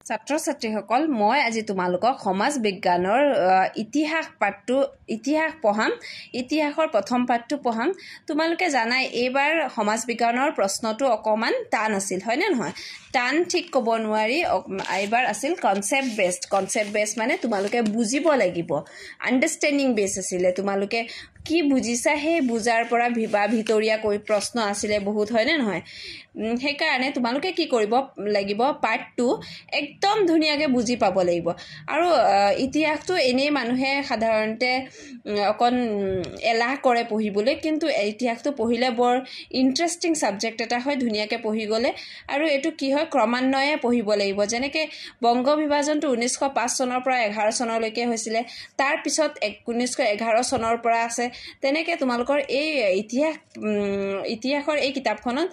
ছাত্ৰ ছাত্ৰীসকল মই আজি তোমালোকক সমাজ বিজ্ঞানৰ ইতিহাস পাঠটো পঢ়াম ইতিহাসৰ প্ৰথম পাঠটো পঢ়াম তোমালোকে জানাই এইবাৰ সমাজ বিজ্ঞানৰ প্ৰশ্নটো অকমান টান আছিল হয় নে নহয় টান ঠিক ক'ব নোৱাৰি এইবাৰ আছিল কনসেপ্ট বেস মানে তোমালোকে বুজিব লাগিব আন্ডাৰষ্টেণ্ডিং বেস আছিল তোমালোকে কি বুজিছা হে বুজাৰ পৰা ভিতৰীয়া কৈ প্ৰশ্ন আছিলে বহুত হয় নে নহয় সেই কাৰণে তোমালোকে কি কৰিব লাগিব পাঠটো একদম ধুনিয়াকে বুজি পাব লাগিব আৰু ইতিহাসটো এনে মানুহে সাধাৰণতে অকন এলাহ কৰে পঢ়িবলৈ কিন্তু ইতিহাসটো পঢ়িলে বৰ ইন্টাৰেষ্টিং সাবজেক্ট এটা হয় ধুনিয়াকে পঢ়ি গলে আৰু এটো কি হয় ক্ৰমান্বয়ে পঢ়িব লাগিব যেনেকে বংগ বিভাজনটো 1905 চনৰ পৰা 11 চনলৈকে হৈছিল তাৰ পিছত 1911 চনৰ পৰা আছে তেনেকে তোমালোকৰ এই ইতিহাসৰ এই কিতাপখনত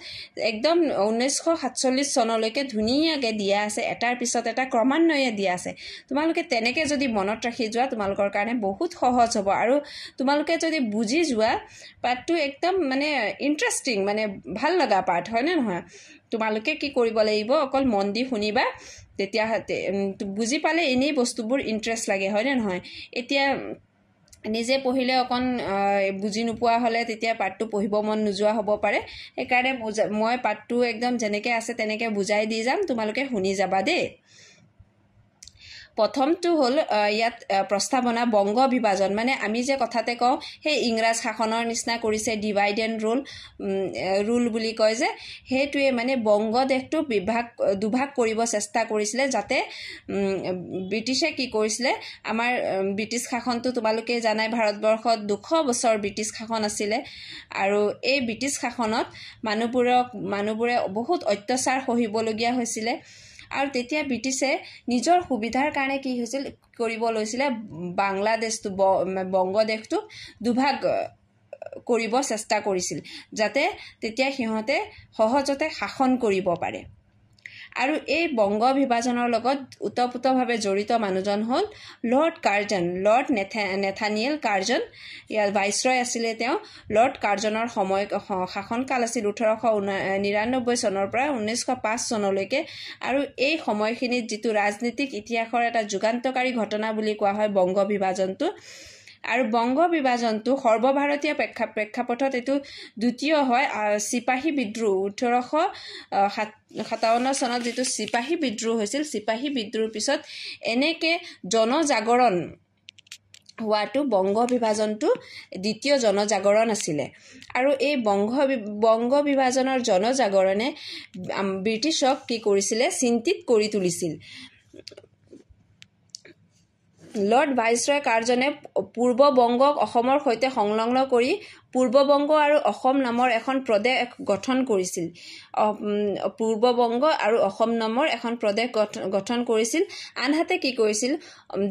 একদম 1947 চনলৈকে ধুনিয়াকে দিয়া আছে এটাৰ পিছত এটা ক্ৰমান্বয়ে দিয়া আছে তোমালোকে তেনেকে যদি মনত ৰাখি যোৱা তোমালোকৰ কাৰণে বহুত সহজ হ'ব আৰু তোমালোকে যদি বুজি যোৱা পাঠটো একদম মানে ইন্টাৰেষ্টিং মানে ভাল লগা পাঠ হয় নে নহয় তোমালোকে কি কৰিব লাগিব অকল মন দি শুনিবা তেতিয়া বুজি পালে এনে বস্তুবোৰ ইন্টাৰেষ্ট লাগে হয় নে নহয় এতিয়া নিজে পঢ়িলে অকন বুজি নোপোৱা হলে তেতিয়া পাঠটো পঢ়িব মন নোযোৱা হ'ব পাৰে এই কাৰণে মই পাঠটো একদম যেনেকে আছে তেনেকে বুজাই দি যাম তোমালোকে শুনি যাবা দেই প্ৰথমটো হল ইয়াত প্ৰস্তাৱনা বংগ বিভাজন মানে আমি যে কথাতে কওঁ হে ইংৰাজ শাসনৰ নিচিনা কৰিছে ডিভাইড এণ্ড ৰুল বুলি কয় যে হেতুৱে মানে বংগ দেশটো দুভাগ কৰিব চেষ্টা কৰিছিলে যাতে ব্ৰিটিছে কি কৰিছিলে আমাৰ ব্ৰিটিছ শাসনটো তোমালোকে জানাই ভাৰতবৰ্ষত 200 বছৰ ব্ৰিটিছ শাসন আছিল আৰু এই ব্ৰিটিছ শাসনত মানুহবোৰে বহুত অত্যাচাৰ সহিবলগীয়া হৈছিল আৰু তেতিয়া ব্ৰিটিছে নিজৰ সুবিধাৰ কাৰণে কি হৈছিল কৰিব লৈছিলে বাংলাদেশটো বংগদেশটো দুভাগ কৰিব চেষ্টা কৰিছিল যাতে তেতিয়া সিহঁতে সহজতে শাসন কৰিব পাৰে আৰু এই বংগ বিভাজনৰ লগত উতপুতভাৱে জড়িত মানুহজন হল লৰ্ড নেথানিয়েল কাৰ্জন ইয়াৰ ভাইসৰয় আছিল তেওঁ লৰ্ড কাৰ্জনৰ শাসনকাল আছিল 1899 চনৰ পৰা 1905 চনলৈকে আৰু এই সময়খিনিত যেটো ৰাজনীতিক ইতিহাসৰ এটা যুগান্তকাৰী ঘটনা বুলি কোৱা হয় বংগ বিভাজনটো আৰু বংগ বিভাজনটো সৰ্বভাৰতীয় প্ৰেক্ষাপটত এটো দ্বিতীয় হয় সিপাহী বিদ্ৰোহ 1857 চনত যেটো সিপাহী বিদ্ৰোহ হৈছিল সিপাহী বিদ্ৰোহৰ পিছত এনেকে জনজাগৰণ হোৱাটো বংগ বিভাজনটো দ্বিতীয় জনজাগৰণ আছিল আৰু এই বংগ বিভাজনৰ জনজাগৰণে ব্ৰিটিছক কি কৰিছিল চিন্তিত কৰি তুলিছিল লৰ্ড ভাইসৰয় কাৰ্জনে পূৰ্ব বংগক অসমৰ সৈতে সংলগ্ন কৰি পূৰ্ব বংগ আৰু অসম নামৰ এখন প্ৰদেশ গঠন কৰিছিল পূৰ্ব বংগ আৰু অসম নামৰ এখন প্ৰদেশ গঠন কৰিছিল আনহাতে কি কৰিছিল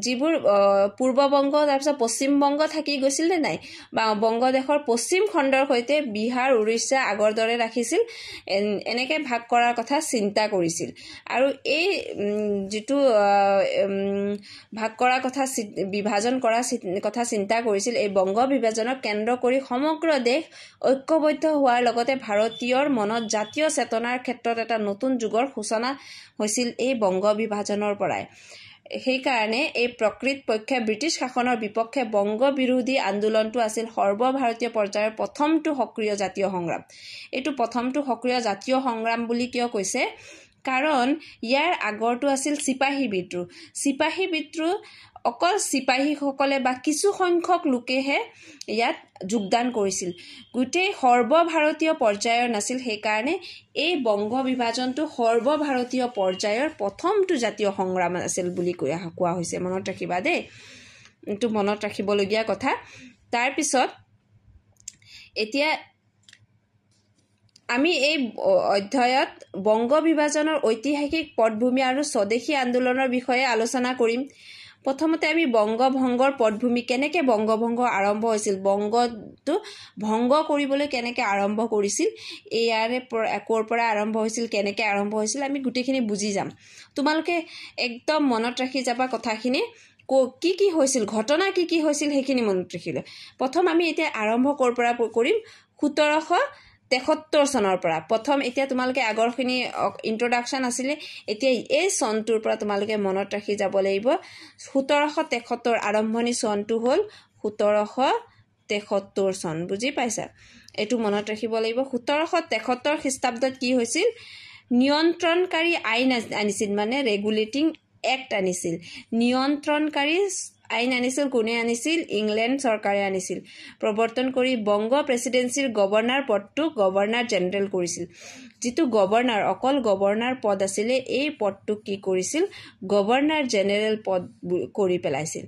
যিবোৰ পূৰ্ব বংগ তাৰ পিছত পশ্চিম বংগ থাকি গৈছিল নে নাই বা বংগদেশৰ পশ্চিম খণ্ডৰ সৈতে বিহাৰ উৰিষ্যা আগৰ দৰে ৰাখিছিল এনেকে ভাগ কৰাৰ কথা চিন্তা কৰিছিল আৰু এই যেটো ভাগ কৰাৰ কথা বিভাজন কৰাৰ কথা চিন্তা কৰিছিল এই বংগ বিভাজনক কেন্দ্ৰ কৰি সমগ্ৰ দেশ ঐক্যবদ্ধ হোৱাৰ লগতে ভাৰতীয়ৰ মনত জাতীয় চেতনাৰ ক্ষেত্ৰত এটা নতুন যুগৰ সূচনা হৈছিল এই বংগ বিভাজনৰ পৰাই সেই কাৰণে এই প্ৰকৃত পক্ষে ব্ৰিটিছ শাসনৰ বিপক্ষে বংগ বিৰোধী আন্দোলনটো আছিল সৰ্বভাৰতীয় পৰ্যায়ৰ প্ৰথমটো সক্ৰিয় জাতীয় সংগ্ৰাম এটো প্ৰথমটো সক্ৰিয় জাতীয় সংগ্ৰাম বুলি কিয় কৈছে কাৰণ ইয়াৰ আগৰটো আছিল সিপাহী বিদ্ৰোহ অকল সিপাহীসকলে বা কিছু সংখ্যক লোকেহে ইয়াত যোগদান কৰিছিল গোটেই সৰ্বভাৰতীয় পৰ্যায়ৰ নাছিল সেই কাৰণে এই বংগ বিভাজনটো সৰ্বভাৰতীয় পৰ্যায়ৰ প্ৰথমটো জাতীয় সংগ্ৰাম আছিল বুলি কোৱা হৈছে মনত ৰাখিবা দেই এটো মনত ৰাখিবলগীয়া কথা তাৰ পিছত এতিয়া আমি এই অধ্যায়ত বংগ বিভাজনৰ ঐতিহাসিক পটভূমি আৰু স্বদেশী আন্দোলনৰ বিষয়ে আলোচনা কৰিম প্ৰথমতে আমি বংগভংগৰ পটভূমি কেনেকে বংগভংগ আৰম্ভ হৈছিল বংগটো ভংগ কৰিবলৈ কেনেকে আৰম্ভ কৰিছিল ইয়াৰে একৰ পৰা আৰম্ভ হৈছিল কেনেকে আৰম্ভ হৈছিল আমি গুটেখিনি বুজি যাম তোমালোকে একদম মনত ৰাখি যাবা কথাখিনি কি হৈছিল ঘটনা কি হৈছিল হেখিনি মনত ৰাখিলে প্ৰথম আমি এতিয়া আৰম্ভ কৰ পৰা কৰিম 1700 73 চনৰ পৰা প্ৰথম এতিয়া তোমালোকে আগৰখিনি ইন্ট্ৰোডাকশন আছিলে এতিয়া এই চনটোৰ পৰা তোমালোকে মনত ৰাখি যাব লাগিব 1773 আৰম্ভণি চনটো হ'ল 1773 চন বুজি পাইছা এটো মনত ৰাখিব লাগিব 1773 খ্ৰীষ্টাব্দত কি হৈছিল নিয়ন্ত্ৰণকাৰী আইন আনিছিল মানে ৰেগুলেটিং এক্ট আনিছিল নিয়ন্ত্ৰণকাৰী আইন আনিছিল কোনে আনিছিল ইংল্যান্ড চৰকাৰে আনিছিল প্ৰৱৰ্তন কৰি বংগ প্ৰেসিডেন্সিৰ গভৰ্ণৰ পদটো গভৰ্ণৰ জেনেৰেল কৰিছিল যেটো গভৰ্ণৰ অকল গভৰ্ণৰ পদ আছিল এই পদটো কি কৰিছিল গভৰ্ণৰ জেনেৰেল পদ কৰি পেলাইছিল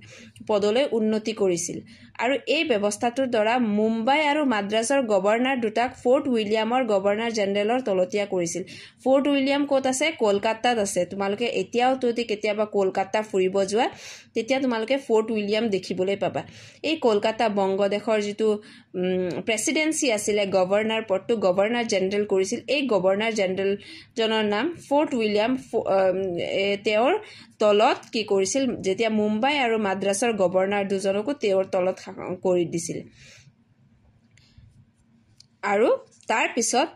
পদলৈ উন্নতি কৰিছিল আৰু এই ব্যৱস্থাটোৰ দ্বাৰা মুম্বাই আৰু মাদ্ৰাজৰ গভৰ্ণৰ দুটাক ফৰ্ট উইলিয়ামৰ গভৰ্ণৰ জেনেৰেলৰ তলতীয়া কৰিছিল ফৰ্ট উইলিয়াম ক'ত আছে কলকাতাত আছে তোমালোকে এতিয়াও যদি কেতিয়াবা কলকাতা ফুৰিব যোৱা তেতিয়া তোমালোকে ফৰ্ট উইলিয়াম দেখিবলৈ পাবা এই কলকাতা বংগদেশৰ যেটো প্ৰেসিডেন্সি আছিল গভৰ্ণৰ পদটো গভৰ্ণৰ জেনেৰেল কৰিছিল এই গভৰ্ণৰ জেনেৰেল জনৰ নাম ফৰ্ট উইলিয়াম তেওঁৰ তলত কি কৰিছিল যেতিয়া মুম্বাই আৰু মাদ্ৰাজৰ গভৰ্ণৰ দুজনকো তেওঁৰ তলত কৰি দিছিল আৰু তাৰ পিছত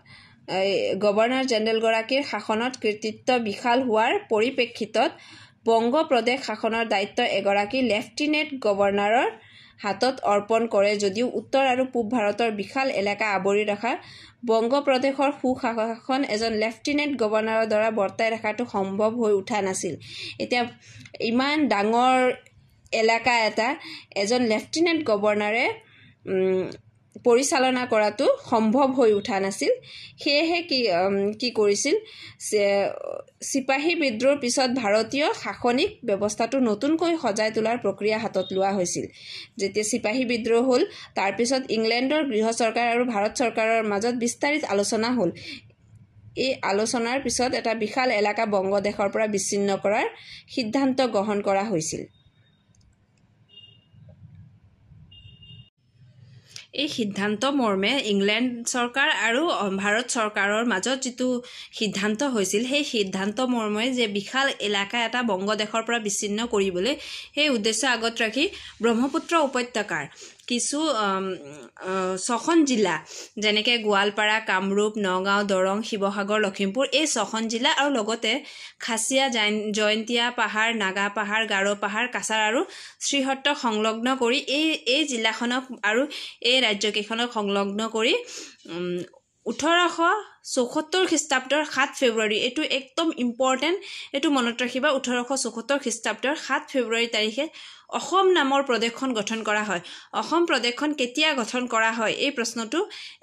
গভৰ্ণৰ জেনেৰেল গৰাকীৰ শাসনত কৃতিত্ব বিশাল হোৱাৰ পৰিপ্ৰেক্ষিতত বংগ প্ৰদেশ শাসনৰ দায়িত্ব এগৰাকী লেফটেনেণ্ট গভৰ্ণৰৰ হাতত অৰ্পণ কৰে যদিও উত্তৰ আৰু পূব ভাৰতৰ বিশাল এলেকা আৱৰি ৰখা বংগ প্ৰদেশৰ সুশাসন এজন লেফটেনেণ্ট গভৰ্ণৰৰ দ্বাৰা বৰ্তাই ৰখাটো সম্ভৱ হৈ উঠা নাছিল এতিয়া ইমান ডাঙৰ এলেকা এটা এজন লেফটেনেণ্ট গভৰ্ণৰে পৰিচালনা কৰাটো সম্ভৱ হৈ উঠা নাছিল সেয়েহে কি কৰিছিল সিপাহী বিদ্ৰোহৰ পিছত ভাৰতীয় শাসনিক ব্যৱস্থাটো নতুনকৈ সজাই তোলাৰ প্ৰক্ৰিয়া হাতত লোৱা হৈছিল যেতিয়া সিপাহী বিদ্ৰোহ হ'ল তাৰ পিছত ইংল্যান্ডৰ গৃহ চৰকাৰ আৰু ভাৰত চৰকাৰৰ মাজত বিস্তাৰিত আলোচনা হ'ল এই আলোচনাৰ পিছত এটা বিশাল এলেকা বংগদেশৰ পৰা বিচ্ছিন্ন কৰাৰ সিদ্ধান্ত গ্ৰহণ কৰা হৈছিল এই সিদ্ধান্ত মৰ্মে ইংল্যান্ড চৰকাৰ আৰু ভাৰত চৰকাৰৰ মাজত যেটো সিদ্ধান্ত হৈছিল সেই সিদ্ধান্ত মৰ্মে যে বিশাল এলেকা এটা বংগদেশৰ পৰা বিচ্ছিন্ন কৰিবলৈ সেই উদ্দেশ্য আগত ৰাখি ব্ৰহ্মপুত্ৰ উপত্যকাৰ কিছু ছখন জিলা যেনেকৈ গোৱালপাৰা কামৰূপ নগাঁও দৰং শিৱসাগৰ লখিমপুৰ এই ছখন জিলা আৰু লগতে খাচিয়া জয়ন্তীয়া পাহাৰ নাগা পাহাৰ গাৰো পাহাৰ কাছাৰ আৰু শ্ৰীহট্ট সংলগ্ন কৰি এই জিলাখনক আৰু এই ৰাজ্যকেইখনক সংলগ্ন কৰি 1874 খ্ৰীষ্টাব্দৰ 7 ফেব্ৰুৱাৰী এটো একদম ইম্পৰ্টেন্ট এটো মনত ৰাখিবা 1874 খ্ৰীষ্টাব্দৰ 7 ফেব্ৰুৱাৰী তাৰিখে অসম নামৰ প্ৰদেশখন গঠন কৰা হয় অসম প্ৰদেশখন কেতিয়া গঠন কৰা হয় এই প্ৰশ্নটো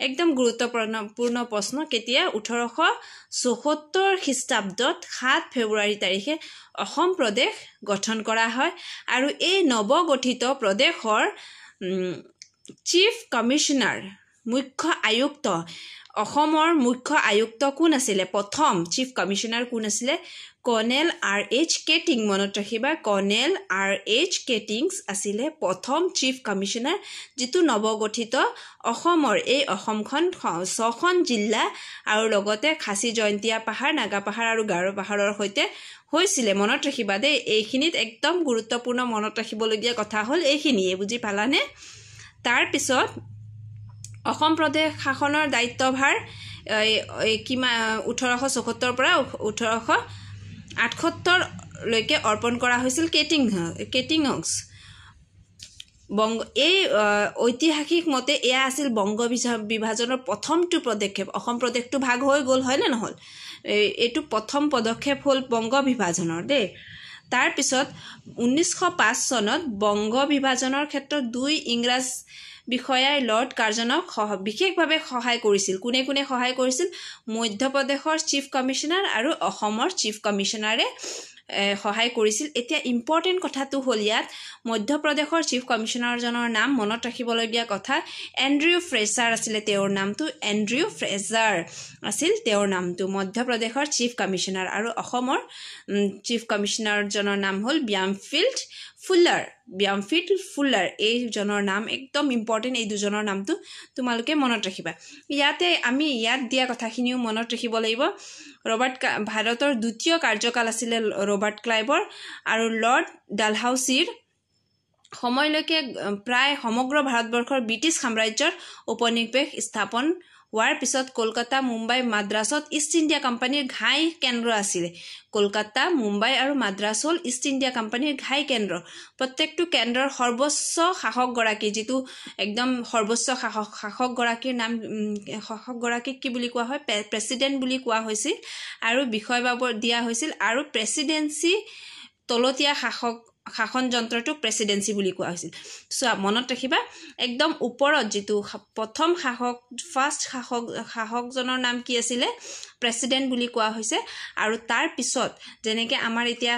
একদম গুৰুত্বপূৰ্ণ প্ৰশ্ন কেতিয়া 1874 খ্ৰীষ্টাব্দত 7 ফেব্ৰুৱাৰী তাৰিখে অসম প্ৰদেশ গঠন কৰা হয় আৰু এই নৱগঠিত প্ৰদেশৰ চিফ কমিশনাৰ মুখ্য আয়ুক্ত অসমৰ মুখ্য আয়ুক্ত কোন আছিল প্ৰথম চিফ কমিশনাৰ কোন আছিল কৰ্নেল R.H. কেটিং মনত ৰাখিবা কৰ্নেল R.H. কেটিংছ আছিল প্ৰথম চিফ কমিশনাৰ যেটো নৱগঠিত অসমৰ এই অসমখন ছখন জিলা আৰু লগতে খাচী জয়ন্তীয়া পাহাৰ নাগা পাহাৰ আৰু গাৰো পাহাৰৰ সৈতে হৈছিল মনত ৰাখিবা দে এইখিনিত একদম গুৰুত্বপূৰ্ণ মনত ৰাখিবলগীয়া কথা হ'ল এইখিনিয়ে বুজি পালানে তাৰ পিছত অসম প্ৰদেশ শাসনৰ দায়িত্বভাৰ 1874 পৰা 1878 লৈকে অৰ্পণ কৰা হৈছিল কেটিংছ এই ঐতিহাসিক মতে এয়া আছিল বংগ বিভাজনৰ প্ৰথমটো পদক্ষেপ অসম প্ৰদেশটো ভাগ হৈ গ'ল হয় নে নহল এইটো প্ৰথম পদক্ষেপ হ'ল বংগ বিভাজনৰ দে তাৰ পিছত 1905 চনত বংগ বিভাজনৰ ক্ষেত্ৰত দুই ইংৰাজ বিষয়াই লৰ্ড কাৰ্জনক বিশেষভাৱে সহায় কৰিছিল কোনে কোনে সহায় কৰিছিল মধ্যপ্ৰদেশৰ চিফ কমিশনাৰ আৰু অসমৰ চিফ কমিশনাৰে সহায় কৰিছিল এতিয়া ইম্পৰ্টেন্ট কথাটো হ'ল ইয়াত মধ্যপ্ৰদেশৰ চিফ কমিশনাৰজনৰ নাম মনত ৰাখিবলগীয়া কথা এন্ড্ৰিউ ফ্ৰেজাৰ আছিল তেওঁৰ নামটো এন্ড্ৰিউ ফ্ৰেজাৰ আছিল তেওঁৰ নামটো মধ্যপ্ৰদেশৰ চিফ কমিশনাৰ আৰু অসমৰ চিফ কমিশনাৰজনৰ নাম হ'ল ব্যামফিল্ড ফুলাৰ এই জনৰ নাম একদম ইম্পৰ্টেন্ট এই দুজনৰ নামটো তোমালোকে মনত ৰাখিবা ইয়াতে আমি ইয়াত দিয়া কথাখিনিও মনত ৰাখিব লাগিব ভাৰতৰ দ্বিতীয় কাৰ্যকাল আছিল ৰবাৰ্ট ক্লাইভৰ আৰু লৰ্ড ডালহাউচিৰ সময়লৈকে প্ৰায় সমগ্ৰ ভাৰতবৰ্ষৰ ব্ৰিটিছ সাম্ৰাজ্যৰ উপনিৱেশ স্থাপন হোৱাৰ পিছত কলকাতা মুম্বাই মাদ্ৰাছত ইষ্ট ইণ্ডিয়া কোম্পানীৰ ঘাই কেন্দ্ৰ আছিলে কলকাতা মুম্বাই আৰু মাদ্ৰাছ হ'ল ইষ্ট ইণ্ডিয়া কোম্পানীৰ ঘাই কেন্দ্ৰ প্ৰত্যেকটো কেন্দ্ৰৰ সৰ্বোচ্চ শাসকগৰাকী যিটো একদম সৰ্বোচ্চ শাসকগৰাকীৰ নাম শাসকগৰাকীক কি বুলি কোৱা হয় প্ৰেছিডেণ্ট বুলি কোৱা হৈছিল আৰু বিষয়বাবৰ দিয়া হৈছিল আৰু প্ৰেছিডেন্সি তলতীয়া শাসন যন্ত্ৰটোক প্ৰেছিডেন্সি বুলি কোৱা হৈছিল সো মনত ৰাখিবা একদম ওপৰত যিটো প্ৰথম ফাৰ্ষ্ট শাসকজনৰ নাম কি আছিলে প্ৰেছিডেণ্ট বুলি কোৱা হৈছে আৰু তাৰ পিছত যেনেকৈ আমাৰ এতিয়া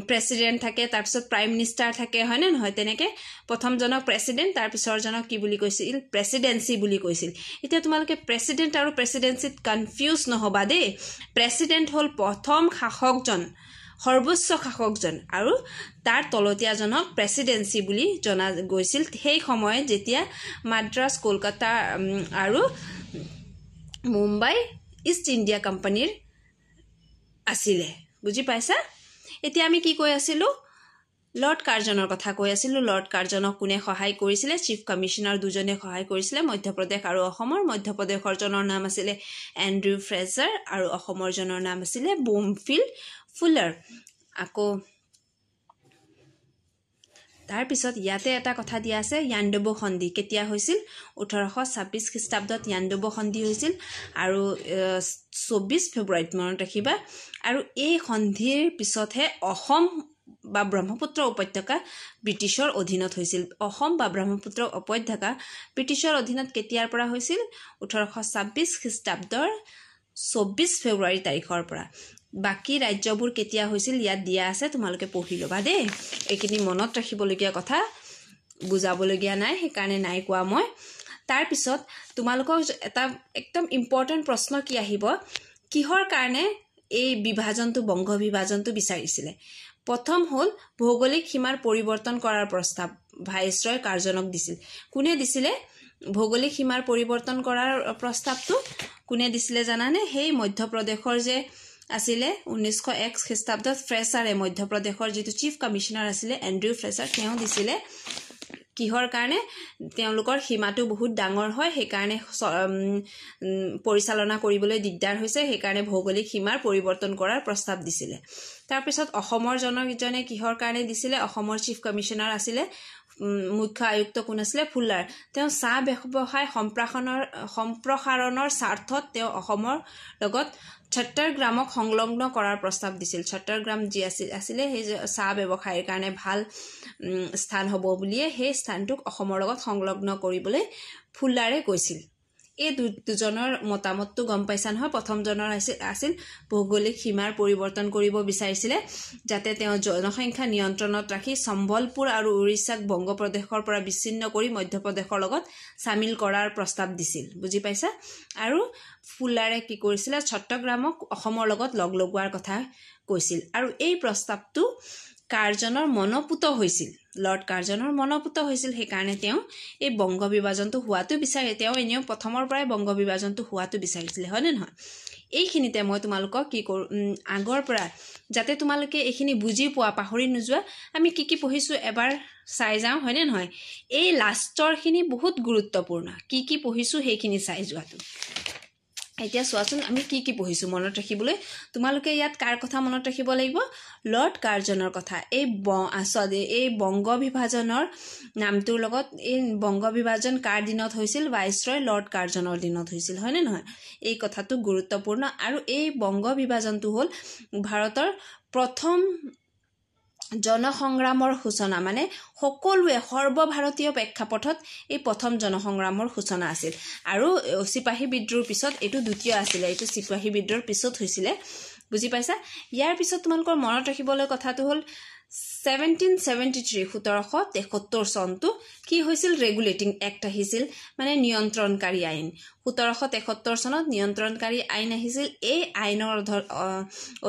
প্ৰেছিডেণ্ট থাকে তাৰপিছত প্ৰাইম মিনিষ্টাৰ থাকে হয়নে নহয় তেনেকৈ প্ৰথমজনক প্ৰেছিডেণ্ট তাৰ পিছৰজনক কি বুলি কৈছিল প্ৰেছিডেন্সি বুলি কৈছিল এতিয়া তোমালোকে প্ৰেছিডেণ্ট আৰু প্ৰেছিডেন্সিত কনফিউজ নহবা দেই প্ৰেছিডেণ্ট হ'ল প্ৰথম শাসকজন সৰ্বোচ্চ শাসকজন আৰু তাৰ তলতীয়াজনক প্ৰেছিডেন্সি বুলি জনা গৈছিল সেই সময়ত যেতিয়া মাদ্ৰাছ কলকাতা আৰু মুম্বাই ইষ্ট ইণ্ডিয়া কোম্পানীৰ আছিলে বুজি পাইছা এতিয়া আমি কি কৈ আছিলোঁ লৰ্ড কাৰ্জনৰ কথা কৈ আছিলোঁ লৰ্ড কাৰ্জনক কোনে সহায় কৰিছিলে চিফ কমিশ্যনাৰ দুজনে সহায় কৰিছিলে মধ্যপ্ৰদেশ আৰু অসমৰ মধ্যপ্ৰদেশৰজনৰ নাম আছিলে এণ্ড্ৰিউ ফ্ৰেজাৰ আৰু অসমৰজনৰ নাম আছিলে বোমফিল্ড ফুলাৰ আকৌ তাৰ পিছত ইয়াতে এটা কথা দিয়া আছে ইয়াণ্ডাবু সন্ধি কেতিয়া হৈছিল 1826 খ্ৰীষ্টাব্দত ইয়াণ্ডাবু সন্ধি হৈছিল আৰু 24 ফেব্ৰুৱাৰীত মনত ৰাখিবা আৰু এই সন্ধিৰ পিছতহে অসম বা ব্ৰহ্মপুত্ৰ উপত্যকা ব্ৰিটিছৰ অধীনত হৈছিল অসম বা ব্ৰহ্মপুত্ৰ উপত্যকা ব্ৰিটিছৰ অধীনত কেতিয়াৰ পৰা হৈছিল 1826 খ্ৰীষ্টাব্দৰ 24 ফেব্ৰুৱাৰী তাৰিখৰ পৰা বাকি ৰাজ্যবোৰ কেতিয়া হৈছিল ইয়াত দিয়া আছে তোমালোকে পঢ়ি ল'বা দেই এইখিনি মনত ৰাখিবলগীয়া কথা বুজাবলগীয়া নাই সেইকাৰণে নাই কোৱা মই তাৰ পিছত তোমালোকক এটা একদম ইম্পৰ্টেণ্ট প্ৰশ্ন কি আহিব কিহৰ কাৰণে এই বিভাজনটো বংগ বিভাজনটো বিচাৰিছিলে প্ৰথম হ'ল ভৌগোলিক সীমাৰ পৰিৱৰ্তন কৰাৰ প্ৰস্তাৱ ভাইসৰয় কাৰ্জনক দিছিল কোনে দিছিলে ভৌগোলিক সীমাৰ পৰিৱৰ্তন কৰাৰ প্ৰস্তাৱটো কোনে দিছিলে জানানে সেই মধ্যপ্ৰদেশৰ যে আছিলে 1901 খ্ৰীষ্টাব্দত ফ্ৰেচাৰে মধ্যপ্ৰদেশৰ যিটো চিফ কমিশ্যনাৰ আছিলে এণ্ড্ৰিউ ফ্ৰেচাৰ তেওঁ দিছিলে কিহৰ কাৰণে তেওঁলোকৰ সীমাটো বহুত ডাঙৰ হয় সেইকাৰণে পৰিচালনা কৰিবলৈ দিগদাৰ হৈছে সেইকাৰণে ভৌগোলিক সীমাৰ পৰিৱৰ্তন কৰাৰ প্ৰস্তাৱ দিছিলে তাৰ পিছত অসমৰ জনজনে কিহৰ কাৰণে দিছিলে অসমৰ চিফ কমিশ্যনাৰ আছিলে মুখ্য আয়ুক্ত কোন আছিলে ফুলাৰ তেওঁ চাহ ব্যৱসায় সম্প্ৰসাৰণৰ স্বাৰ্থত তেওঁ অসমৰ লগত ছত্তৰগ্ৰামক সংলগ্ন কৰাৰ প্ৰস্তাৱ দিছিল ছত্তৰগ্ৰাম যি আছিলে সেই চাহ ব্যৱসায়ৰ কাৰণে ভাল স্থান হ'ব বুলিয়ে সেই স্থানটোক অসমৰ লগত সংলগ্ন কৰিবলৈ ফুলাৰে কৈছিল এই দুজনৰ মতামতটো গম পাইছা নহয় প্ৰথমজনৰ আছিল ভৌগোলিক সীমাৰ পৰিৱৰ্তন কৰিব বিচাৰিছিলে যাতে তেওঁ জনসংখ্যা নিয়ন্ত্ৰণত ৰাখি সম্বলপুৰ আৰু উৰিষ্যাক বংগপ্ৰদেশৰ পৰা বিচ্ছিন্ন কৰি মধ্যপ্ৰদেশৰ লগত সামিল কৰাৰ প্ৰস্তাৱ দিছিল বুজি পাইছা আৰু ফুলাৰে কি কৰিছিলে ছত্তৰগ্ৰামক অসমৰ লগত লগ লগোৱাৰ কথা কৈছিল আৰু এই প্ৰস্তাৱটো কাৰ্জনৰ মনপুত হৈছিল লৰ্ড কাৰ্জনৰ মনপুত হৈছিল সেইকাৰণে তেওঁ এই বংগ বিভাজনটো হোৱাটো বিচাৰে তেওঁ এনেও প্ৰথমৰ পৰাই বংগ বিভাজনটো হোৱাটো বিচাৰিছিলে হয়নে নহয় এইখিনিতে মই তোমালোকক কি কৰোঁ আগৰ পৰা যাতে তোমালোকে এইখিনি বুজি পোৱা পাহৰি নোযোৱা আমি কি পঢ়িছোঁ এবাৰ চাই যাওঁ হয়নে নহয় এই লাষ্টৰখিনি বহুত গুৰুত্বপূৰ্ণ কি পঢ়িছোঁ সেইখিনি চাই যোৱাটো এতিয়া চোৱাচোন আমি কি পঢ়িছোঁ মনত ৰাখিবলৈ তোমালোকে ইয়াত কাৰ কথা মনত ৰাখিব লাগিব লৰ্ড কাৰ্জনৰ কথা এই বংগ বিভাজনৰ নামটোৰ লগত এই বংগ বিভাজন কাৰ দিনত হৈছিল ভাইসৰয় লৰ্ড কাৰ্জনৰ দিনত হৈছিল হয়নে নহয় এই কথাটো গুৰুত্বপূৰ্ণ আৰু এই বংগ বিভাজনটো হ'ল ভাৰতৰ প্ৰথম জনসংগ্ৰামৰ সূচনা মানে সকলোৱে সৰ্বভাৰতীয় প্ৰেক্ষাপটত এই প্ৰথম জনসংগ্ৰামৰ সূচনা আছিল আৰু চিপাহী বিদ্ৰোহৰ পিছত এইটো দ্বিতীয় আছিলে এইটো চিপাহী বিদ্ৰোহৰ পিছত হৈছিলে বুজি পাইছা ইয়াৰ পিছত তোমালোকৰ মনত ৰাখিবলৈ কথাটো হ'ল 1773 চনটো কি হৈছিল ৰেগুলেটিং এক্ট আহিছিল মানে নিয়ন্ত্ৰণকাৰী আইন 1773 চনত নিয়ন্ত্ৰণকাৰী আইন আহিছিল এই আইনৰ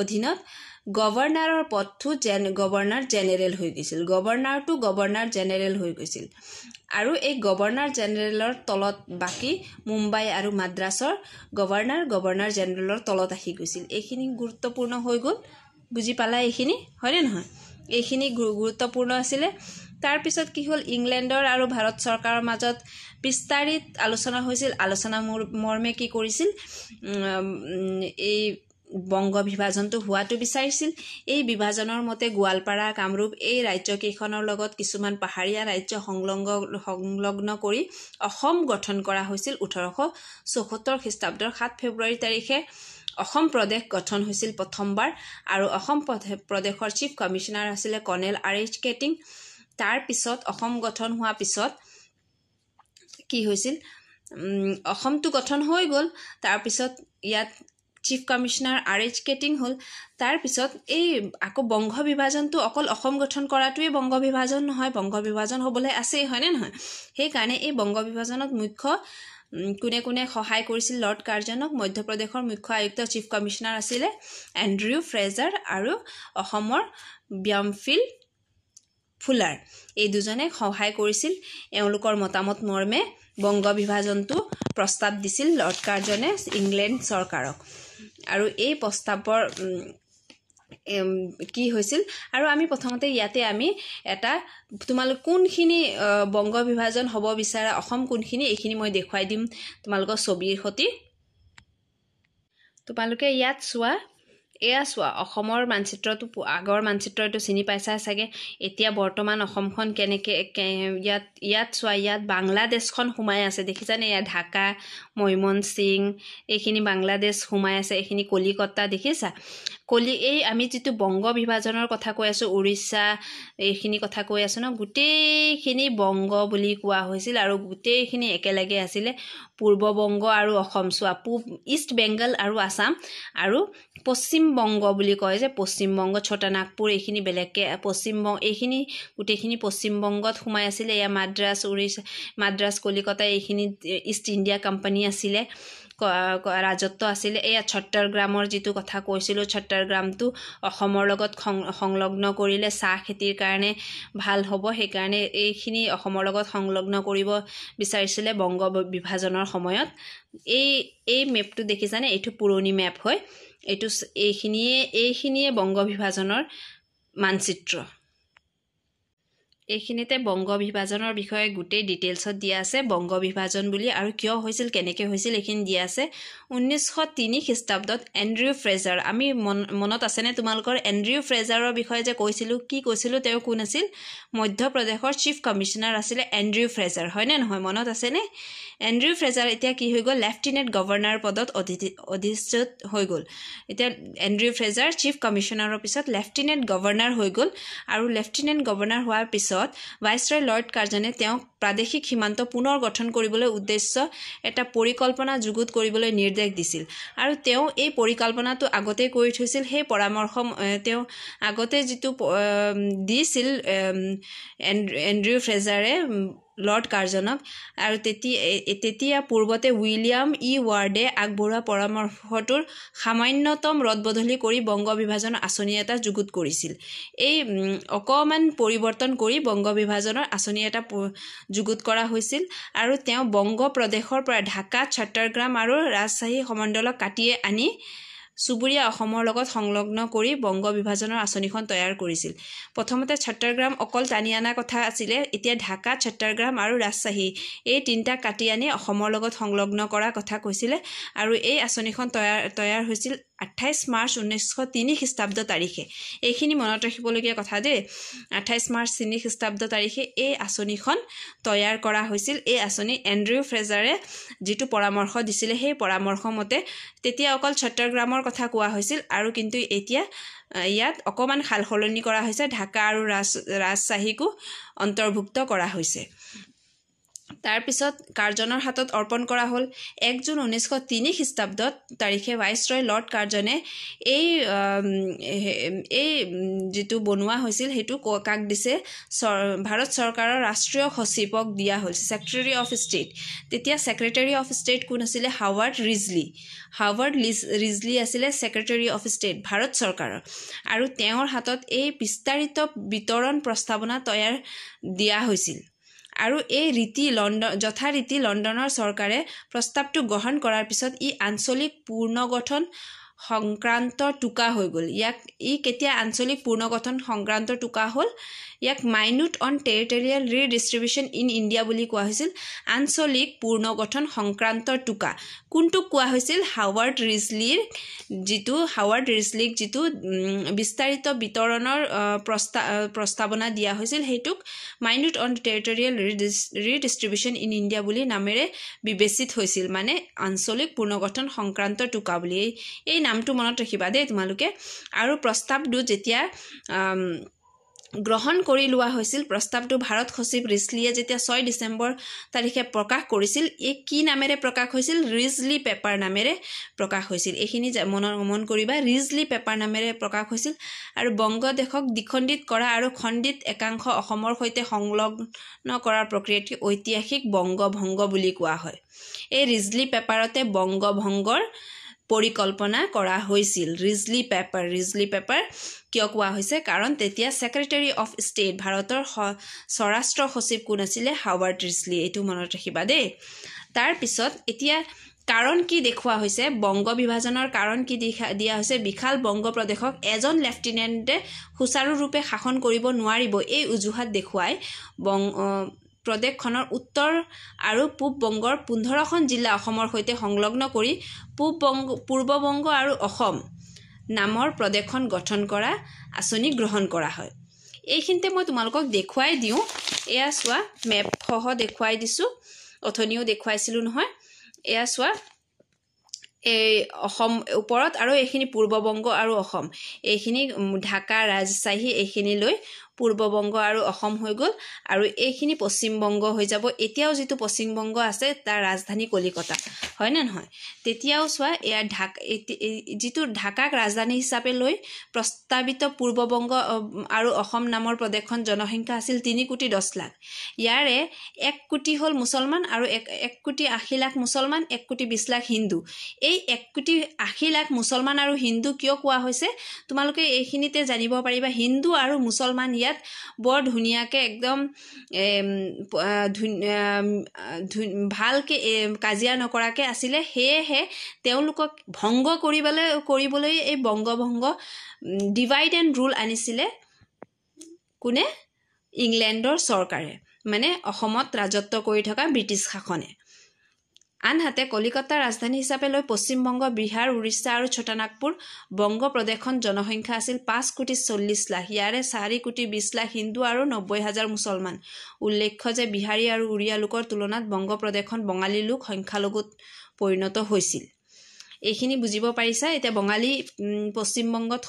অধীনত গভৰ্ণৰৰ পদটো গভৰ্ণৰ জেনেৰেল হৈ গৈছিল গভৰ্ণৰটো গভৰ্ণৰ জেনেৰেল হৈ গৈছিল আৰু এই গভৰ্ণৰ জেনেৰেলৰ তলত বাকি মুম্বাই আৰু মাদ্ৰাছৰ গভৰ্ণৰ জেনেৰেলৰ তলত আহি গৈছিল এইখিনি গুৰুত্বপূৰ্ণ হৈ গ'ল বুজি পালা এইখিনি হয়নে নহয় এইখিনি গুৰুত্বপূৰ্ণ আছিলে তাৰ পিছত কি হ'ল ইংলেণ্ডৰ আৰু ভাৰত চৰকাৰৰ মাজত বিস্তাৰিত আলোচনা হৈছিল আলোচনা মৰ্মে কি কৰিছিল এই বংগ বিভাজনটো হোৱাটো বিচাৰিছিল এই বিভাজনৰ মতে গোৱালপাৰা কামৰূপ এই ৰাজ্যকেইখনৰ লগত কিছুমান পাহাৰীয়া ৰাজ্য সংলগ্ন কৰি অসম গঠন কৰা হৈছিল 1874 খ্ৰীষ্টাব্দৰ 7 ফেব্ৰুৱাৰী তাৰিখে অসম প্ৰদেশ গঠন হৈছিল প্ৰথমবাৰ আৰু অসম প্ৰদেশৰ চিফ কমিশনাৰ আছিল কৰ্ণেল R.H. কেটিং তাৰ পিছত অসম গঠন হোৱা পিছত কি হৈছিল অসমটো গঠন হৈ গ'ল তাৰ পিছত ইয়াত চিফ কমিশনাৰ R.H. কেটিং হল তাৰ পিছত এই আকৌ বংগ বিভাজনটো অকল অসম গঠন কৰাটোৱে বংগ বিভাজন নহয় বংগ বিভাজন হ'বলৈ আছে হয় নে নহয় সেই কাৰণে এই বংগ বিভাজনত মুখ্য কোনে কোনে সহায় কৰিছিল লৰ্ড কাৰ্জনক মধ্যপ্ৰদেশৰ মুখ্য আয়ুক্ত চিফ কমিশনাৰ আছিল এন্ড্ৰিউ ফ্ৰেজাৰ আৰু অসমৰ ব্যামফিল ফুলাৰ এই দুজনে সহায় কৰিছিল এওঁলোকৰ মতামত মৰ্মে বংগ বিভাজনটো প্ৰস্তাৱ দিছিল লৰ্ড কাৰ্জনে ইংলেণ্ড চৰকাৰক আৰু এই প্ৰস্তাৱৰ কি হৈছিল আৰু আমি প্ৰথমতে ইয়াতে আমি এটা তোমালোক কোনখিনি বংগ বিভাজন হ'ব বিচাৰা অসম কোনখিনি এইখিনি মই দেখুৱাই দিম তোমালোকৰ ছবিৰ সতি তোমালোকে ইয়াত চোৱা এয়া চোৱা অসমৰ মানচিত্ৰটো আগৰ মানচিত্ৰটো চিনি পাইছা চাগে এতিয়া বৰ্তমান অসমখন কেনেকৈ ইয়াত চোৱা ইয়াত বাংলাদেশখন সোমাই আছে দেখিছানে ইয়াত ঢাকা ময়মনসিং এইখিনি বাংলাদেশ সোমাই আছে এইখিনি কলিকতা দেখিছা এই আমি যেটো বংগ বিভাজনৰ কথা কৈ আছো উৰিষ্যা এইখিনি কথা কৈ আছো ন গোটেইখিনি বংগ বুলি কোৱা হৈছিল আৰু গোটেইখিনি একেলগে আছিল পূৰ্ব বংগ আৰু অসম চোৱা পূব ইষ্ট বেংগল আৰু আসাম আৰু পশ্চিম বংগ বুলি কয় যে পশ্চিম বংগ ছোটা নাগপুৰ এইখিনি বেলেগকে পশ্চিম বংগ এইখিনি গোটেইখিনি পশ্চিম বংগত সোমাই আছিল এয়া মাদ্ৰাজ উৰিষ্যা মাদ্ৰাজ কলিকতা এইখিনি ইষ্ট ইণ্ডিয়া কোম্পানী আছিল ৰাজত্ব আছিল এয়া ছত্তৰগ্ৰামৰ যেটো কথা কৈছিলো ছত্তৰগ্ৰামটো অসমৰ লগত সংলগ্ন কৰিলে চাহ খেতিৰ কাৰণে ভাল হ'ব সেই কাৰণে এইখিনি অসমৰ লগত সংলগ্ন কৰিব বিচাৰিছিল বংগ বিভাজনৰ সময়ত এই মেপটো দেখিছানে এইটো পুৰণি মেপ হয় এইটো এইখিনিয়ে বংগ বিভাজনৰ মানচিত্ৰ এইখিনিতে বংগ বিভাজনৰ বিষয়ে গোটেই ডিটেইলছত দিয়া আছে বংগ বিভাজন বুলি আৰু কিয় হৈছিল কেনেকৈ হৈছিল এইখিনি দিয়া আছে 1903 খ্ৰীষ্টাব্দত এন্ড্ৰিউ ফ্ৰেজাৰ আমি মনত আছে নে তোমালোকৰ এন্ড্ৰিউ ফ্ৰেজাৰৰ বিষয়ে যে কৈছিলো কি কৈছিলো তেওঁ কোন আছিল মধ্যপ্ৰদেশৰ চিফ কমিশনাৰ আছিল এন্ড্ৰিউ ফ্ৰেজাৰ হয় নে নহয় মনত আছে নে এন্ড্ৰিউ ফ্ৰেজাৰ এতিয়া কি হৈ গ'ল লেফটেনেণ্ট গভৰ্ণৰ পদত অধিষ্ঠিত হৈ গ'ল এতিয়া এন্ড্ৰিউ ফ্ৰেজাৰ চিফ কমিশনাৰৰ পিছত লেফটেনেণ্ট গভৰ্ণৰ হৈ গ'ল আৰু লেফটেনেণ্ট গভৰ্ণৰ হোৱাৰ পিছত ভাইসৰয় লৰ্ড কাৰ্জনে তেওঁক প্ৰাদেশিক সীমান্ত পুনৰ গঠন কৰিবলৈ উদ্দেশ্য এটা পৰিকল্পনা যুগুত কৰিবলৈ নিৰ্দেশ দিছিল আৰু তেওঁ এই পৰিকল্পনাটো আগতে কৰি থৈছিল সেই পৰামৰ্শ তেওঁ আগতে যেটো দিছিল এন্ড্ৰিউ ফ্ৰেজাৰে লৰ্ড কাৰ্জনক আৰু তেতিয়া পূৰ্বতে উইলিয়াম ৱাৰ্ডে আগবঢ়োৱা পৰামৰ্শটোৰ সামান্যতম ৰদবদলি কৰি বংগ বিভাজন আঁচনি এটা যুগুত কৰিছিল এই অকমান পৰিৱৰ্তন কৰি বংগ বিভাজনৰ আঁচনি এটা যুগুত কৰা হৈছিল আৰু তেওঁ বংগ প্ৰদেশৰ পৰা ঢাকা ছত্তৰগ্ৰাম আৰু ৰাজশ্বাহী সমণ্ডলক কাটিয়ে আনি সুবুৰীয়া অসমৰ লগত সংলগ্ন কৰি বংগ বিভাজনৰ আঁচনিখন তৈয়াৰ কৰিছিল প্ৰথমতে ছত্তৰগ্ৰাম অকল টানি আনা কথা আছিল এতিয়া ঢাকা ছত্তৰগ্ৰাম আৰু ৰাজশ্বাহী এই তিনটা কাটি আনি অসমৰ লগত সংলগ্ন কৰা কথা কৈছিল আৰু এই আঁচনিখন তৈয়াৰ হৈছিল 28 মাৰ্চ 1903 খ্ৰীষ্টাব্দ তাৰিখে এইখিনি মনত ৰাখিবলগীয়া কথা দেই 28 মাৰ্চ 3 খ্ৰীষ্টাব্দ তাৰিখে এই আঁচনিখন তৈয়াৰ কৰা হৈছিল এই আঁচনি এন্ড্ৰিউ ফ্ৰেজাৰে যেটো পৰামৰ্শ দিছিল সেই পৰামৰ্শ মতে তেতিয়া অকল ছত্তৰগ্ৰামৰ কথা কোৱা হৈছিল আৰু কিন্তু এতিয়া ইয়াত অকমান খালখলনি কৰা হৈছে ঢাকা আৰু ৰাজশ্বাহীকো অন্তৰ্ভুক্ত কৰা হৈছে তাৰ পিছত কাৰ্জনৰ হাতত অৰ্পণ কৰা হ'ল 1 জুন 1903 খ্ৰীষ্টাব্দত তাৰিখে ভাইসৰয় লৰ্ড কাৰ্জনে এই যেটো বনোৱা হৈছিল হেতু কাক দিছে ভাৰত চৰকাৰৰ ৰাষ্ট্ৰীয় সচিবক দিয়া হ'ল সেক্ৰেটাৰী অফ ষ্টেট তেতিয়া সেক্ৰেটাৰী অফ ষ্টেট কোন আছিল হাৱাৰ্ড ৰিজলি আছিল সেক্ৰেটাৰী অফ ষ্টেট ভাৰত চৰকাৰৰ আৰু তেওঁৰ হাতত এই বিস্তাৰিত বিতৰণ প্ৰস্তাৱনা তৈয়াৰ দিয়া হৈছিল আৰু এই যথাৰীতি লণ্ডনৰ চৰকাৰে প্ৰস্তাৱটো গ্ৰহণ কৰাৰ পিছত ই আঞ্চলিক পুনৰ্গঠন সংক্ৰান্ত টুকা হৈ গ'ল। ই কেতিয়া আঞ্চলিক পুনৰ্গঠন সংক্ৰান্ত টুকা হ'ল? ইয়াক minute on territorial redistribution in India বুলি কোৱা হৈছিল। আঞ্চলিক পুনৰ্গঠন সংক্ৰান্ত টুকা কোনটোক কোৱা হৈছিল? হাৱাৰ্ড ৰিজলিক যিটো বিস্তাৰিত বিতৰণৰ প্ৰস্তাৱনা দিয়া হৈছিল সেইটোক minute on territorial redistribution in India বুলি নামেৰে বিবেচিত হৈছিল, মানে আঞ্চলিক পুনৰ্গঠন সংক্ৰান্ত টুকা বুলি। এই নামটো মনত ৰাখিবা দেই তোমালোকে। আৰু প্ৰস্তাৱটো যেতিয়া গ্ৰহণ কৰি লোৱা হৈছিল, প্ৰস্তাৱটো ভাৰত সচিব ৰিছলিয়ে যেতিয়া 6 ডিচেম্বৰ তাৰিখে প্ৰকাশ কৰিছিল, এই কি নামেৰে প্ৰকাশ হৈছিল? ৰিজলি পেপাৰ নামেৰে প্ৰকাশ হৈছিল। এইখিনি মন কৰিবা, ৰিজলি পেপাৰ নামেৰে প্ৰকাশ হৈছিল। আৰু বংগদেশক দ্বিখণ্ডিত কৰা আৰু খণ্ডিত একাংশ অসমৰ সৈতে সংলগ্ন কৰাৰ প্ৰক্ৰিয়াটি ঐতিহাসিক বংগভংগ বুলি কোৱা হয়। এই ৰিজলি পেপাৰতে বংগভংগৰ পৰিকল্পনা কৰা হৈছিল। ৰিজলি পেপাৰ কিয় কোৱা হৈছে? কাৰণ তেতিয়া ছেক্ৰেটাৰী অফ ষ্টেট, ভাৰতৰ স্বৰাষ্ট্ৰ সচিব কোন আছিলে? হাৱাৰ্ড ৰিজলি। এইটো মনত ৰাখিবা দেই। তাৰপিছত এতিয়া কাৰণ কি দেখুওৱা হৈছে? বংগ বিভাজনৰ কাৰণ কি দিয়া হৈছে? বিশাল বংগ প্ৰদেশক এজন লেফটেনেণ্টে সুচাৰুৰূপে শাসন কৰিব নোৱাৰিব, এই অজুহাত দেখুৱাই প্ৰদেশখনৰ উত্তৰ আৰু পূব বংগৰ 15খন জিলা অসমৰ সৈতে সংলগ্ন কৰি পূৰ্ব বংগ আৰু অসম নামৰ প্ৰদেশখন গঠন কৰা আঁচনি গ্ৰহণ কৰা হয়। এইখিনিতে মই তোমালোকক দেখুৱাই দিওঁ। এয়া চোৱা, মেপসহ দেখুৱাই দিছোঁ, অথনিও দেখুৱাইছিলোঁ নহয়। এয়া চোৱা, এই অসম ওপৰত, আৰু এইখিনি পূৰ্ববংগ আৰু অসম, এইখিনি ঢাকা, ৰাজশ্বাহী এইখিনিলৈ পূৰ্ববংগ আৰু অসম হৈ গ'ল, আৰু এইখিনি পশ্চিমবংগ হৈ যাব। এতিয়াও যিটো পশ্চিমবংগ আছে তাৰ ৰাজধানী কলিকতা, হয়নে নহয়? তেতিয়াও চোৱা, এয়া যিটো ঢাকাক ৰাজধানী হিচাপে লৈ প্ৰস্তাৱিত পূৰ্ববংগ আৰু অসম নামৰ প্ৰদেশখন জনসংখ্যা আছিল 3,10,00,000। ইয়াৰে 1 কোটি হ'ল মুছলমান আৰু 1,80,00,000 মুছলমান, 1,20,00,000 হিন্দু। এই 1,80,00,000 মুছলমান আৰু হিন্দু কিয় কোৱা হৈছে তোমালোকে এইখিনিতে জানিব পাৰিবা। হিন্দু আৰু মুছলমান ইয়াত বৰ ধুনীয়াকৈ একদম ভালকৈ কাজিয়া নকৰাকৈ আছিলে। সেয়েহে তেওঁলোকক ভংগ কৰিবলৈ এই বংগভংগ ডিভাইড এণ্ড ৰুল আনিছিলে কোনে? ইংলেণ্ডৰ চৰকাৰে, মানে অসমত ৰাজত্ব কৰি থকা ব্ৰিটিছ শাসনে। আনহাতে কলিকতাৰ ৰাজধানী হিচাপে লৈ পশ্চিমবংগ, বিহাৰ, উৰিষ্যা আৰু ছোটানাগপুৰ বংগ প্ৰদেশখন জনসংখ্যা আছিল 5,40,00,000। ইয়াৰে 4,20,00,000 হিন্দু আৰু 90,000 মুছলমান। উল্লেখ্য যে বিহাৰী আৰু উৰিয়া লোকৰ তুলনাত বংগ প্ৰদেশখন বঙালী লোক সংখ্যালঘুত পৰিণত হৈছিল। এইখিনি বুজিব পাৰিছা? এতিয়া বঙালী পশ্চিমবংগত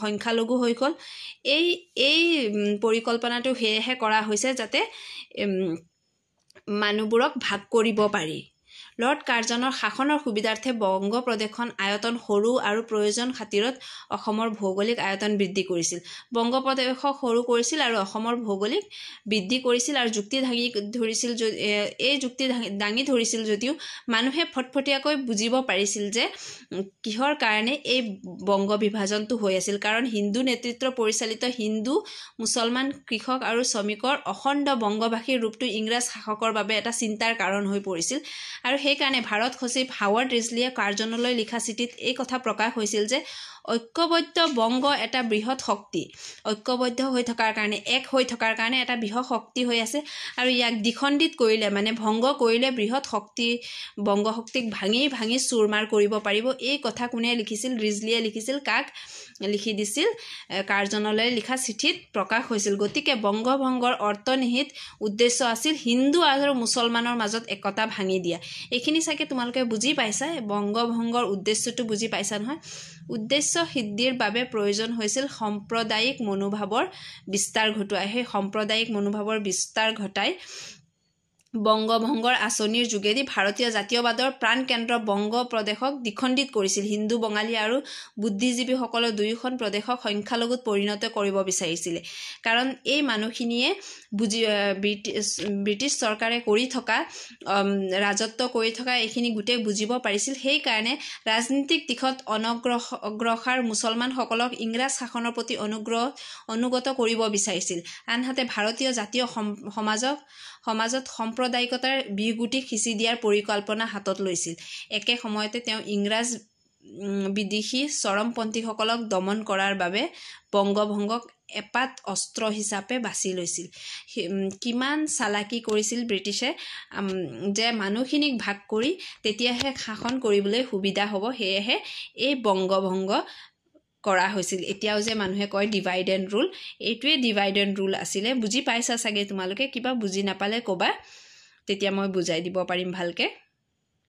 সংখ্যালঘু হৈ গ'ল। এই পৰিকল্পনাটো সেয়েহে কৰা হৈছে যাতে মানুহবোৰক ভাগ কৰিব পাৰি। লৰ্ড কাৰ্জনৰ শাসনৰ সুবিধাৰ্থে বংগ প্ৰদেশখন আয়তন সৰু আৰু প্ৰয়োজন খাতিৰত অসমৰ ভৌগোলিক আয়তন বৃদ্ধি কৰিছিল। বংগ প্ৰদেশক সৰু কৰিছিল আৰু অসমৰ ভৌগোলিক বৃদ্ধি কৰিছিল, আৰু যুক্তি দাঙি ধৰিছিল যদিও মানুহে ফটফটীয়াকৈ বুজিব পাৰিছিল যে কিহৰ কাৰণে এই বংগ বিভাজনটো হৈ আছিল। কাৰণ হিন্দু নেতৃত্ব পৰিচালিত হিন্দু, মুছলমান, কৃষক আৰু শ্ৰমিকৰ অখণ্ড বংগবাসীৰ ৰূপটো ইংৰাজ শাসকৰ বাবে এটা চিন্তাৰ কাৰণ হৈ পৰিছিল। আৰু সেইকাৰণে ভাৰত সচিব হাৱাৰ্ড ৰিজলিয়ে কাৰ্জনলৈ লিখা চিঠিত এই কথা প্ৰকাশ হৈছিল যে ঐক্যবদ্ধ বংগ এটা বৃহৎ শক্তি, ঐক্যবদ্ধ হৈ থকাৰ কাৰণে, এক হৈ থকাৰ কাৰণে এটা বৃহৎ শক্তি হৈ আছে, আৰু ইয়াক দ্বিখণ্ডিত কৰিলে, মানে ভংগ কৰিলে বৃহৎ শক্তি বংগ শক্তিক ভাঙি চুৰমাৰ কৰিব পাৰিব। এই কথা কোনে লিখিছিল? ৰিজলিয়ে লিখিছিল। কাক লিখি দিছিল? কাৰ্জনলৈ লিখা চিঠিত প্ৰকাশ হৈছিল। গতিকে বংগভংগৰ অন্তৰ্নিহিত উদ্দেশ্য আছিল হিন্দু আৰু মুছলমানৰ মাজত একতা ভাঙি দিয়া। এইখিনি চাগে তোমালোকে বুজি পাইছা। বংগভংগৰ উদ্দেশ্যটো বুজি পাইছা নহয়? উদ্দেশ্য সিদ্ধিৰ বাবে প্ৰয়োজন হৈছিল সাম্প্ৰদায়িক মনোভাৱৰ বিস্তাৰ ঘটোৱা। সেই সাম্প্ৰদায়িক মনোভাৱৰ বিস্তাৰ ঘটাই বংগভংগৰ আঁচনিৰ যোগেদি ভাৰতীয় জাতীয়বাদৰ প্ৰাণকেন্দ্ৰ বংগ প্ৰদেশক দ্বিখণ্ডিত কৰিছিল। হিন্দু, বঙালী আৰু বুদ্ধিজীৱীসকলে দুয়োখন প্ৰদেশক সংখ্যালঘুত পৰিণত কৰিব বিচাৰিছিলে। কাৰণ এই মানুহখিনিয়ে ব্ৰিটিছ চৰকাৰে কৰি থকা ৰাজত্ব কৰি থকা এইখিনি গোটেই বুজিব পাৰিছিল। সেইকাৰণে ৰাজনীতিক দিশত অনগ্ৰসৰ মুছলমানসকলক ইংৰাজ শাসনৰ প্ৰতি অনুগত কৰিব বিচাৰিছিল। আনহাতে ভাৰতীয় জাতীয় সমাজত সাম্প্ৰদায়িকতাৰ বিগুটি সিঁচি দিয়াৰ পৰিকল্পনা হাতত লৈছিল। একে সময়তে তেওঁ ইংৰাজ বিদেশী চৰমপন্থীসকলক দমন কৰাৰ বাবে বংগভংগক এপাত অস্ত্ৰ হিচাপে বাছি লৈছিল। কিমান চালাকি কৰিছিল ব্ৰিটিছে যে মানুহখিনিক ভাগ কৰি তেতিয়াহে শাসন কৰিবলৈ সুবিধা হ'ব, সেয়েহে এই বংগভংগ কৰা হৈছিল। এতিয়াও যে মানুহে কয় ডিভাইড এণ্ড ৰুল, এইটোৱে ডিভাইড এণ্ড ৰুল আছিলে। বুজি পাইছা চাগে তোমালোকে? কিবা বুজি নাপালে ক'বা, তেতিয়া মই বুজাই দিব পাৰিম ভালকৈ।